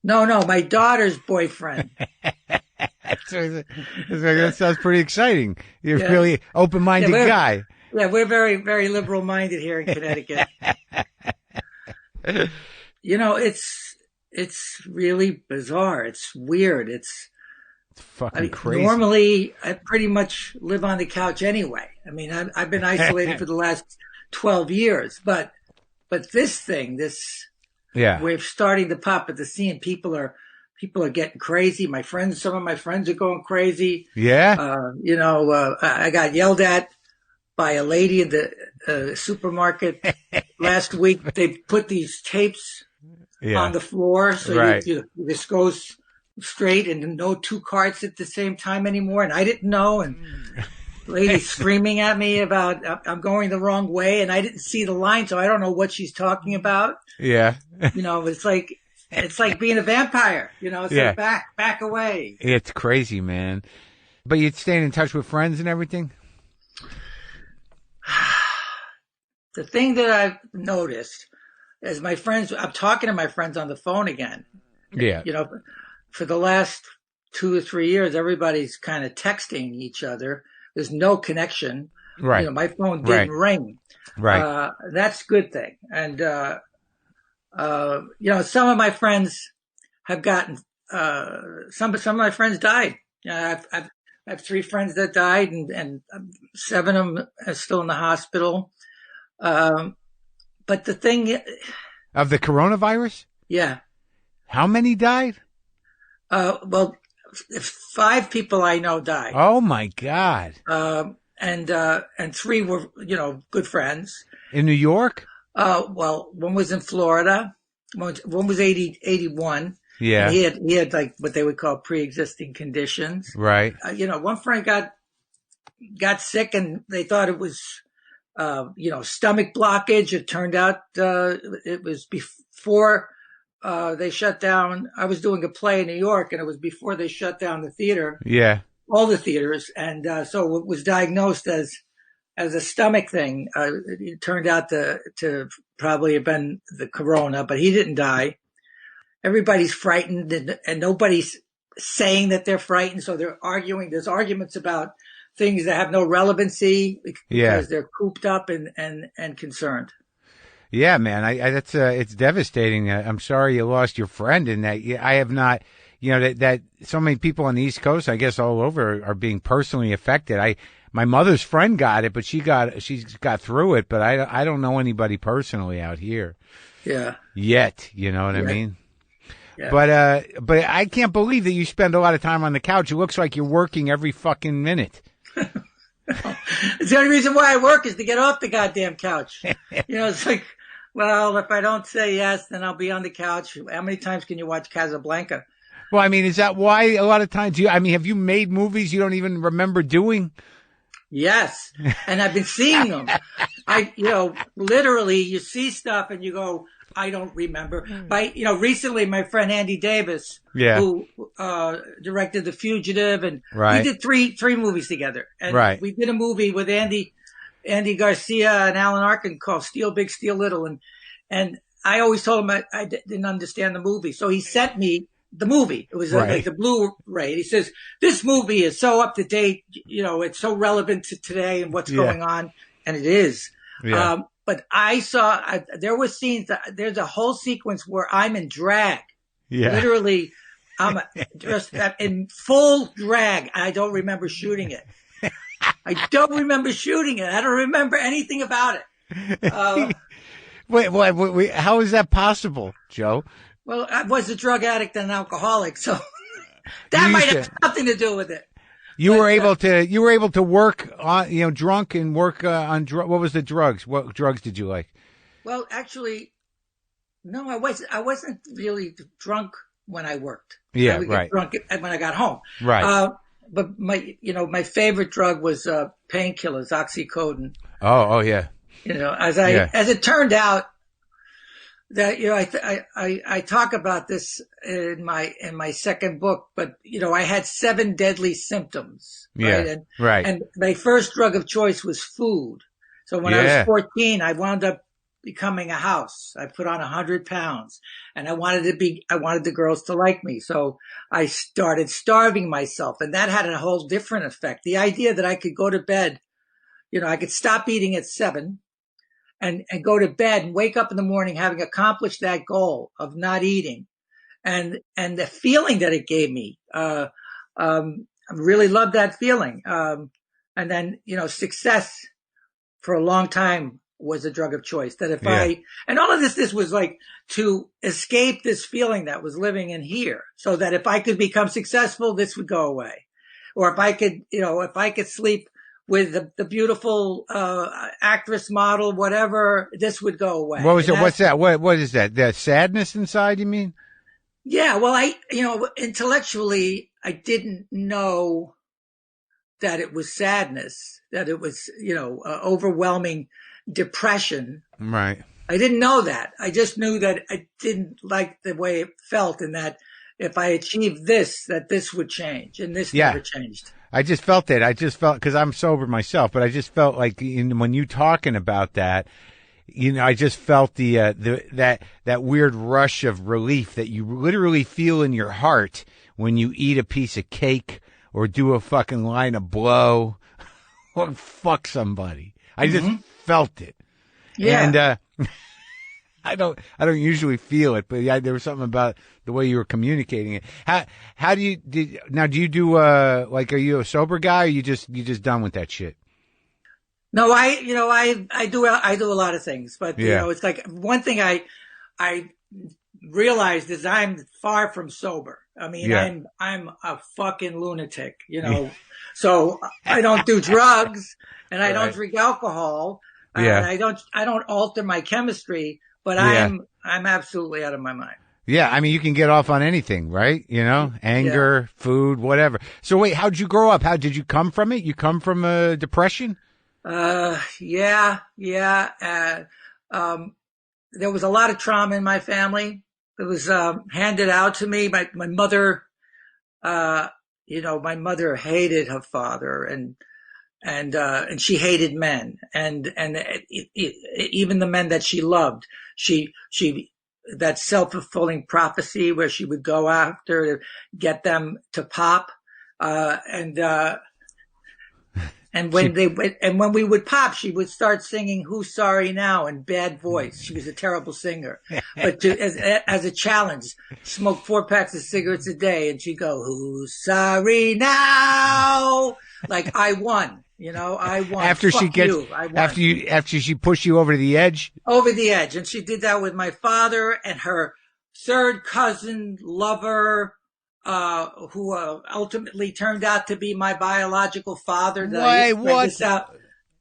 No, my daughter's boyfriend. That sounds pretty exciting. You're a Yeah. really open-minded Yeah, guy. we're very, very liberal-minded here in Connecticut. It's really bizarre. It's weird. It's fucking crazy. Normally I pretty much live on the couch anyway. I mean, I've been isolated for the last 12 years, but this Yeah. we're starting to pop at the scene. People are getting crazy. Some of my friends are going crazy. Yeah. I got yelled at by a lady in the supermarket last week. They put these tapes on the floor, so Right. this goes straight, and no two carts at the same time anymore. And I didn't know, and the lady screaming at me about I'm going the wrong way, and I didn't see the line, so I don't know what she's talking about. Yeah. It's like being a vampire. It's Yeah. like back away. It's crazy, man. But you're staying in touch with friends and everything? The thing that I've noticed is I'm talking to my friends on the phone again. Yeah. For the last 2 or 3 years, everybody's kind of texting each other. There's no connection. Right. My phone didn't ring. Right. That's a good thing. And, some of my friends have gotten, some of my friends died. I have 3 friends that died, and 7 of them are still in the hospital. But the thing, Of the coronavirus? yeah. How many died? Well, 5 people I know died. Oh my God. And 3 were, good friends. In New York? Well, one was in Florida. One was 81. Yeah. And he had like what they would call pre-existing conditions. Right. One friend got sick, and they thought it was, stomach blockage. It turned out, it was before, they shut down. I was doing a play in New York, and it was before they shut down the theater. Yeah. All the theaters. And, so it was diagnosed as a stomach thing. It turned out to probably have been the corona, but he didn't die. Everybody's frightened, and nobody's saying that they're frightened. So they're arguing. There's arguments about things that have no relevancy because they're cooped up and concerned. Yeah, man. It's devastating. I'm sorry you lost your friend, and that I have not, that so many people on the East Coast, I guess all over, are being personally affected. My mother's friend got it, but she's got through it, but I don't know anybody personally out here. Yeah. Yet, you know what I mean? Yeah. But I can't believe that you spend a lot of time on the couch. It looks like you're working every fucking minute. It's the only reason why I work is to get off the goddamn couch. It's like, well, if I don't say yes, then I'll be on the couch. How many times can you watch Casablanca? Well, I mean, is that why a lot of times have you made movies you don't even remember doing? Yes. And I've been seeing them. Literally you see stuff and you go, I don't remember. Recently my friend Andy Davis, who, directed The Fugitive, and we did three movies together. And we did a movie with Andy Garcia and Alan Arkin called Steal Big, Steal Little. And I always told him I didn't understand the movie. So he sent me the movie. It was like the Blu-ray. He says, this movie is so up to date. It's so relevant to today and what's going on. And it is. Yeah. But I saw, there were scenes, there's a whole sequence where I'm in drag. Yeah. Literally, I'm just in full drag. I don't remember shooting it. I don't remember anything about it. Wait, how is that possible, Joe? Well, I was a drug addict and an alcoholic, so that might have something to do with it. You were able to work on, drunk and work on what was the drugs? What drugs did you like? Well, actually, no, I wasn't really drunk when I worked. Yeah, I would get drunk when I got home. Right. But my favorite drug was painkillers, oxycodone. Oh yeah. As it turned out, that I talk about this in my second book, but I had 7 deadly symptoms. Yeah, And my first drug of choice was food. So when I was 14, I wound up becoming a house. I put on 100 pounds, and I wanted the girls to like me. So I started starving myself, and that had a whole different effect. The idea that I could go to bed, I could stop eating at 7 and go to bed and wake up in the morning having accomplished that goal of not eating, and the feeling that it gave me. I really loved that feeling. And then, success for a long time was a drug of choice. That if and all of this was like to escape this feeling that was living in here, so that if I could become successful, this would go away. Or if I could sleep with the beautiful actress, model, whatever, this would go away. What was it? What's that? What is that? That sadness inside, you mean? Yeah. Well, intellectually, I didn't know that it was sadness, that it was, overwhelming depression. Right. I didn't know that. I just knew that I didn't like the way it felt, and that if I achieved this, that this would change, and this never changed. I just felt it. Because I'm sober myself, but I just felt like when you talking about that, I just felt that weird rush of relief that you literally feel in your heart when you eat a piece of cake or do a fucking line of blow or fuck somebody. I just felt it. Yeah. And I don't usually feel it, but there was something about the way you were communicating it. How do you do are you a sober guy, or you just done with that shit? No, I do a lot of things, but it's like one thing I realized is I'm far from sober. I mean, I'm a fucking lunatic, so I don't do drugs, and I don't drink alcohol, and I don't alter my chemistry, but I'm absolutely out of my mind. Yeah, I mean, you can get off on anything, right? Anger, food, whatever. So wait, how'd you grow up? How did you come from it? You come from a depression? Yeah. There was a lot of trauma in my family. It was handed out to me. My mother, my mother hated her father, and she hated men, and even the men that she loved. She that self-fulfilling prophecy where she would go after to get them to pop, and when we would pop, she would start singing "Who's Sorry Now" in bad voice. She was a terrible singer, but as a challenge, smoke 4 packs of cigarettes a day, and she'd go, "Who's sorry now?" Like I won, I won. After she pushed you over the edge. Over the edge, and she did that with my father and her third cousin lover, who ultimately turned out to be my biological father.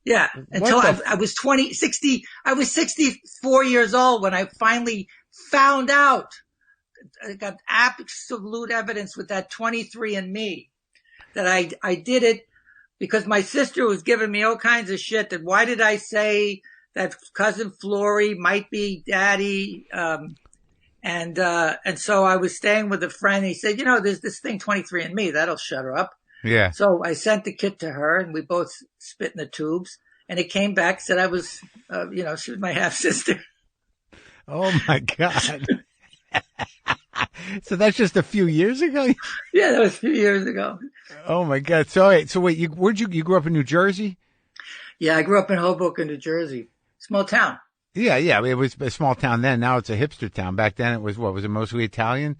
Yeah, until I was 60. I was 64 years old when I finally found out. I got absolute evidence with that 23andMe that I did it because my sister was giving me all kinds of shit. That why did I say that cousin Flory might be daddy? And so I was staying with a friend. He said, there's this thing 23andMe that'll shut her up. Yeah. So I sent the kit to her, and we both spit in the tubes, and it came back, said I was, she was my half sister. Oh my God. So that's just a few years ago? Yeah, that was a few years ago. Oh my God. So wait, you grew up in New Jersey? Yeah, I grew up in Hoboken, New Jersey. Small town. Yeah. It was a small town then. Now it's a hipster town. Back then it was was it mostly Italian?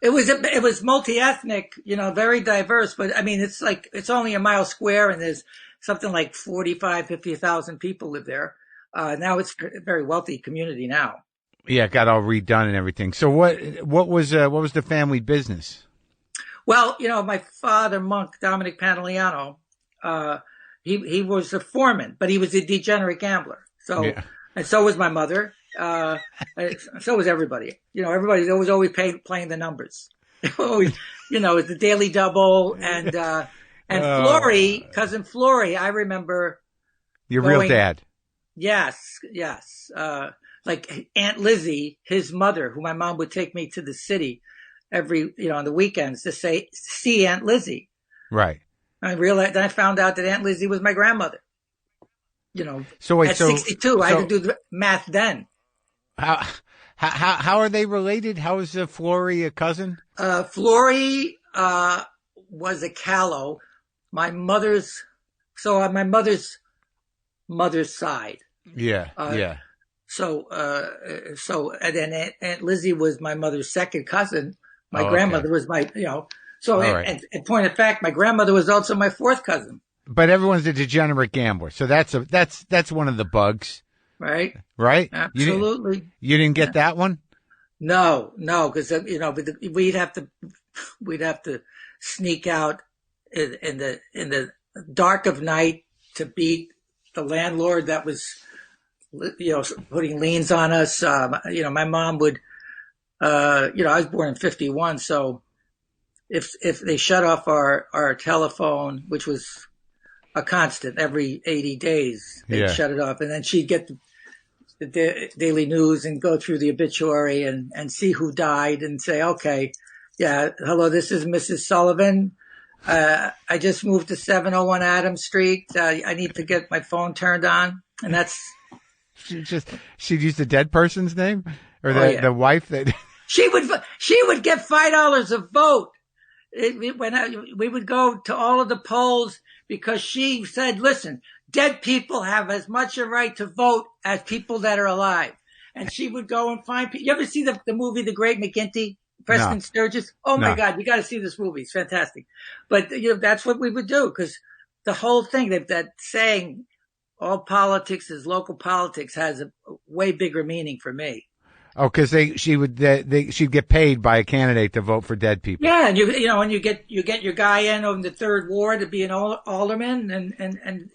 It was multi-ethnic, very diverse, but I mean, it's only a mile square, and there's something like 50,000 people live there. Now it's a very wealthy community now. Yeah, it got all redone and everything. So what was the family business? Well, my father, Monk, Dominic Pantoliano, he was a foreman, but he was a degenerate gambler. So, and so was my mother. So was everybody. Everybody was always playing the numbers. Always, it's the Daily Double and Flory, cousin Flory. I remember your real dad. Yes. Like Aunt Lizzie, his mother, who my mom would take me to the city every, on the weekends to see Aunt Lizzie. Right. Then I found out that Aunt Lizzie was my grandmother. So wait, at 62, I could do the math then. How are they related? How is Flory a cousin? Flory was a Callow. My mother's mother's side. Yeah, yeah. So and then Aunt Lizzie was my mother's second cousin. My grandmother was my, so and point of fact, my grandmother was also my fourth cousin. But everyone's a degenerate gambler, so that's one of the bugs, right? Right? Absolutely. You didn't get that one? No, because we'd have to sneak out in the dark of night to beat the landlord that was, putting liens on us. My mom would, I was born in 1951, so if they shut off our telephone, which was a constant every 80 days, they'd shut it off, and then she'd get the Daily News and go through the obituary and see who died and say, okay, yeah, hello, this is Mrs. Sullivan. I just moved to 701 Adams Street. I need to get my phone turned on. And that's... She'd use the dead person's name? Or the wife that... She would get $5 a vote. We would go to all of the polls because she said, listen, dead people have as much a right to vote as people that are alive. And she would go and find people. You ever see the movie The Great McGinty? Preston Sturges? Oh my God, you got to see this movie. It's fantastic. But that's what we would do, because the whole thing, that saying all politics is local politics, has a way bigger meaning for me. Oh, because she'd get paid by a candidate to vote for dead people. Yeah, and you get your guy in on the third ward to be an alderman, and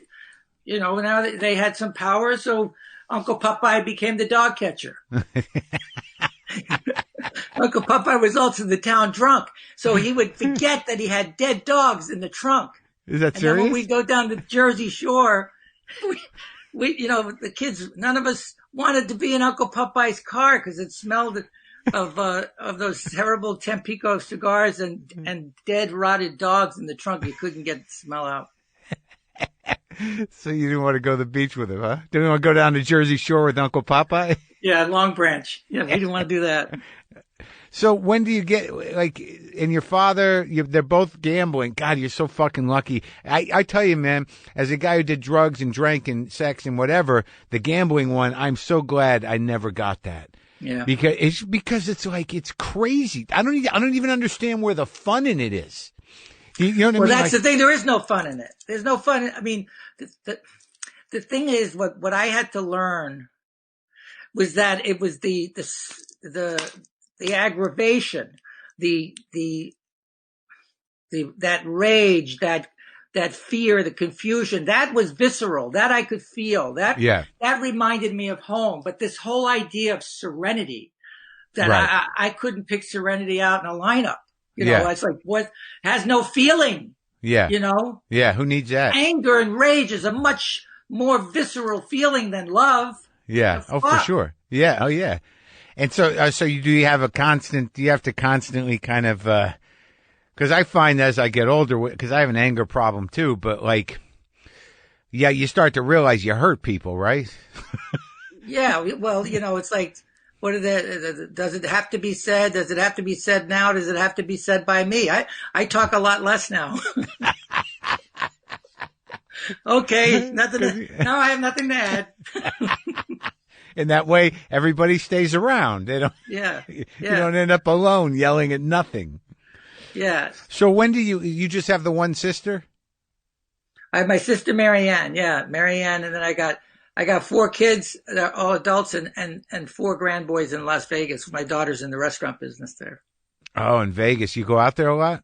now they had some power, so Uncle Popeye became the dog catcher. Uncle Popeye was also the town drunk, so he would forget that he had dead dogs in the trunk. Is that serious? And then when we go down to the Jersey Shore, we the kids, none of us wanted to be in Uncle Popeye's car because it smelled of those terrible Tampico cigars and dead rotted dogs in the trunk. You couldn't get the smell out. So you didn't want to go to the beach with him, huh? Didn't want to go down to Jersey Shore with Uncle Popeye? Yeah, Long Branch. Yeah, we didn't want to do that. So when do you get, and your father, they're both gambling. God, you're so fucking lucky. I tell you, man, as a guy who did drugs and drank and sex and whatever, the gambling one, I'm so glad I never got that. Yeah. Because it's like, it's crazy. I don't even understand where the fun in it is. You know what I mean? Well, that's the thing. There is no fun in it. There's no fun. I mean, the thing is, what I had to learn was that it was the aggravation, that rage, that fear, the confusion, that was visceral. That I could feel. That reminded me of home. But this whole idea of serenity, that I couldn't pick serenity out in a lineup. It's like, what has no feeling? Yeah. Yeah. Who needs that? Anger and rage is a much more visceral feeling than love. Yeah. Oh, for sure. Yeah. Oh, yeah. And so you have to constantly kind of, cause I find as I get older, cause I have an anger problem too, but you start to realize you hurt people, right? Yeah. Well, it's like, does it have to be said? Does it have to be said now? Does it have to be said by me? I talk a lot less now. Okay. Now I have nothing to add. And that way, everybody stays around. They don't. Yeah. You don't end up alone yelling at nothing. Yeah. So when do you just have the one sister? I have my sister Marianne. Yeah, Marianne, and then I got 4 kids that are all adults and 4 grandboys in Las Vegas. My daughter's in the restaurant business there. Oh, in Vegas, you go out there a lot?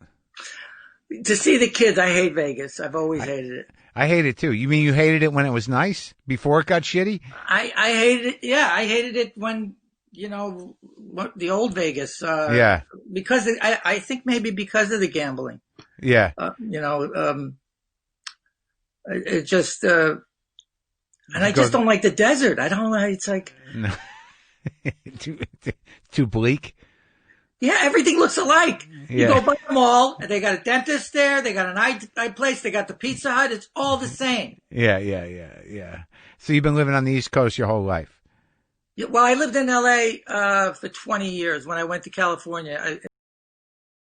To see the kids, I hate Vegas. I've always hated it. I hate it too. You mean you hated it when it was nice? Before it got shitty? I hated it. Yeah, I hated it when, the old Vegas. Yeah. Because I think maybe because of the gambling. Yeah. It just, and I just don't like the desert. I don't like, it's like. No. Too bleak? Yeah, everything looks alike. You go by the mall, and they got a dentist there, they got an eye place, they got the Pizza Hut. It's all the same. Yeah. So you've been living on the East Coast your whole life? Well, I lived in L.A. For 20 years. When I went to California,